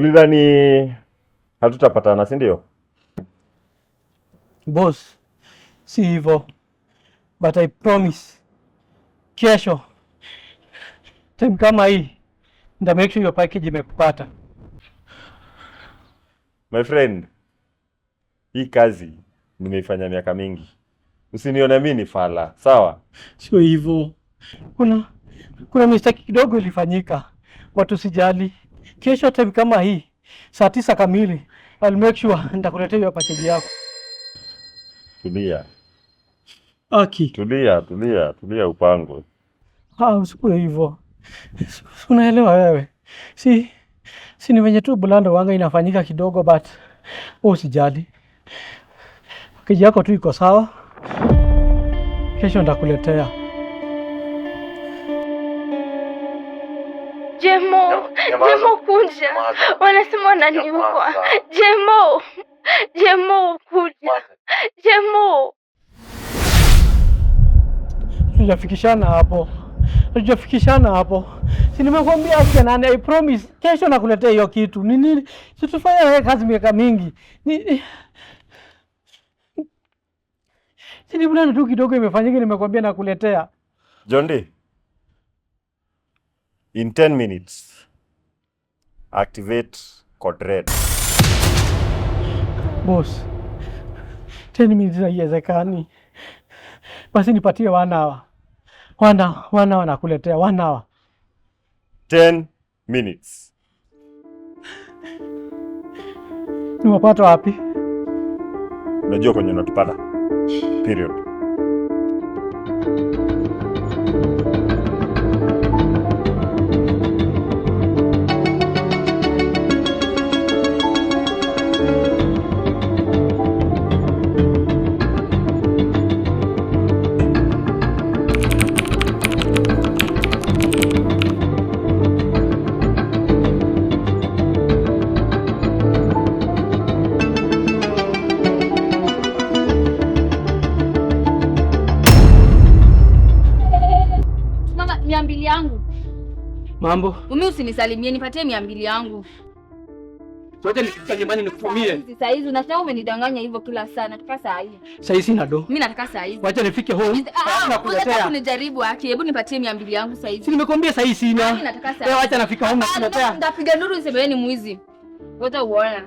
Ulidhani hatutapatana, si ndio? Boss, si hivyo. But I promise, kesho time kama hii nita make sure your package imekupata. My friend, hii kazi nimeifanya miaka mingi. Usinione mimi ni fala, sawa? Sio hivyo. Kuna mistake kidogo ilifanyika. Watu sijali. Kesho time kama hii saa 9 kamili I'll make sure nitakuletea hiyo package yako. Tulia. Aki. Tulia upango. Usikue hivyo. Unaelewa wewe. Si ni venye tu bulanda wanga inafanyika kidogo but usijali. Package yako tu iko sawa. Kesho nitakuletea. Jemo kuja. Wanasema wananiua. Jemo kuja. Jemo. Tujafikishana hapo. Si nimekwambia acha nani, I promise kesho nakuletea hiyo kitu. Ni nini? Si tufanya naye kazi miaka mingi. Si ni bwana tu kidogo imefanyika, nimekwambia nakuletea. Jondi, in 10 minutes activate code red. Boss, 10 minutes haiwezekani. Basi nipatie 1 hour. 1 hour nakuletea 1 hour. 10 minutes. Niwapata wapi? Unajua kwenye unatupata. Period. Mambo. Mimi usinisalimie, nipatie 200 yangu. Sote nikifika nyumbani nikutumie. Saa hizi unasema umenidanganya hivyo kila saa. Nataka saa hii. Saa hizi sina do. Mimi nataka saa hizi. Wacha nifike home. Unataka kunijaribu haki. Hebu nipatie 200 yangu saa hizi. Si nimekwambia saa hizi sina. Mimi nataka saa hizi. Wacha nafika home nakuletea. Ndapiga nduru niseme wewe ni mwizi. Ngoja uone.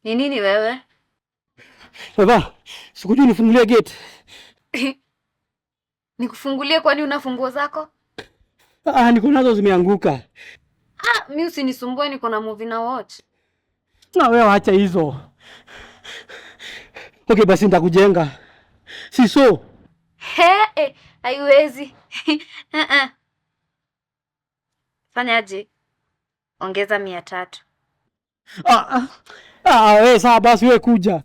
Ni nini wewe? Baba, sikujui nifungulie gate. Nikufungulie kwani una funguo zako? Niko nazo zimeanguka. Mimi usinisumbue, niko na movie na watch. Na wewe acha hizo. Okay, basi nitakujenga. Si so. Haiwezi. Fanyaje? Ongeza 300. Wewe sawa basi wewe kuja.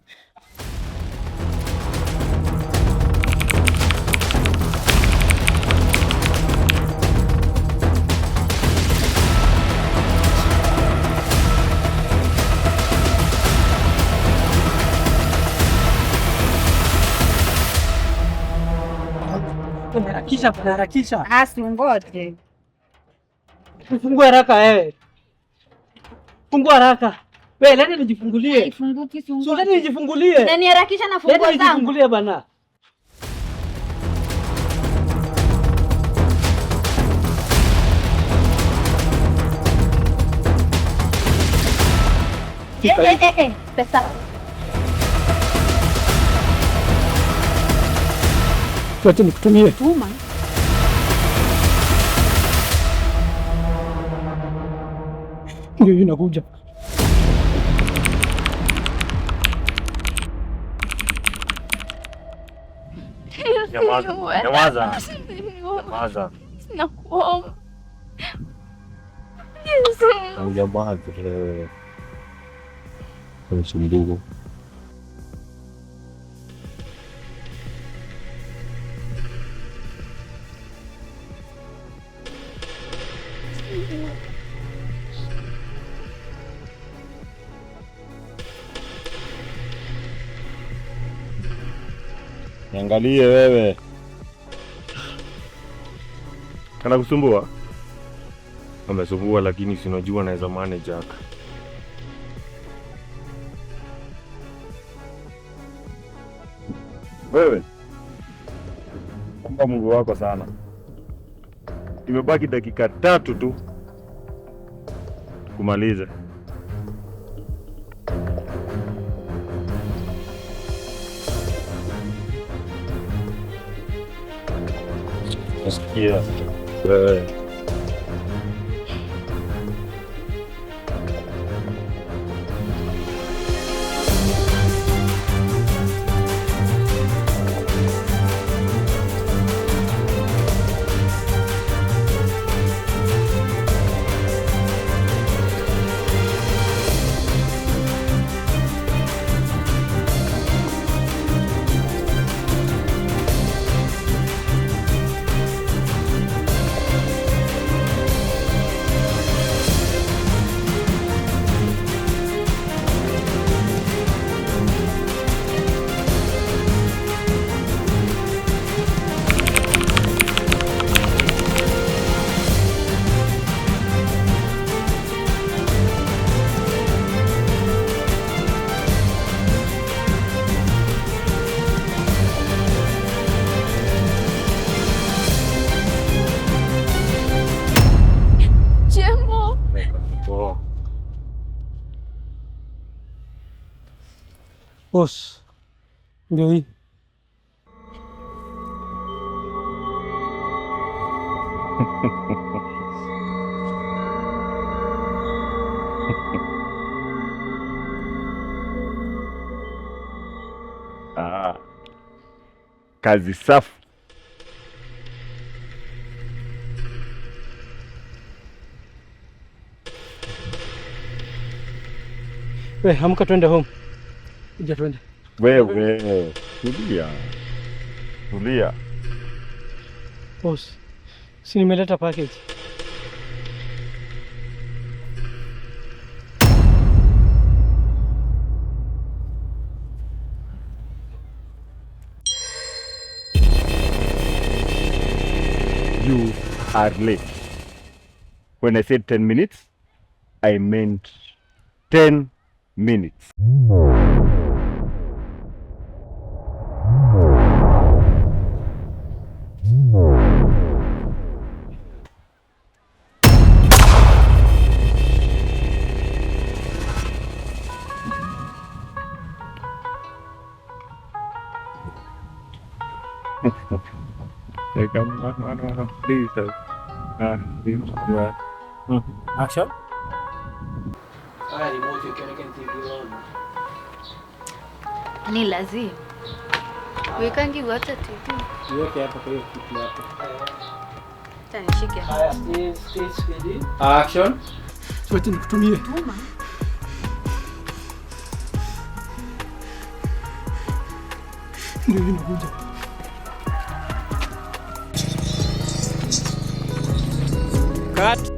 Harakisha. Singoje. Fungua haraka wewe. Fungua haraka. Wewe leni nijifungulie. Haifunguki, So leni nijifungulie. Nani harakisha na funguo zangu. Leni nijifungulie bana. Pesa. Wacha nikutumie. Tuma. Ndio inakuja. Nyamaza. Nakuomba. Nyamaza. Unasumbuka. Niangalie wewe. Kana kusumbua? Amesumbua lakini sinajua naweza manage haka. Wewe. Omba Mungu wako sana. Imebaki dakika 3 tu kumaliza. Nasikia wewe. Boss. Ndio hii. Kazi safi. Wewe amka twende home. Kuja twende. Wewe tulia. Tulia. Boss. Si nimeleta package. You are late. When I said 10 minutes, I meant 10 minutes. Action. Ni lazima. Wekangi wacha TV. Niweke hapa kwa hiyo kitu hapa. Tanishike. Haya, stay steady. Action. Wacha nikutumie. Tuma. Ndio inakuja. Cut.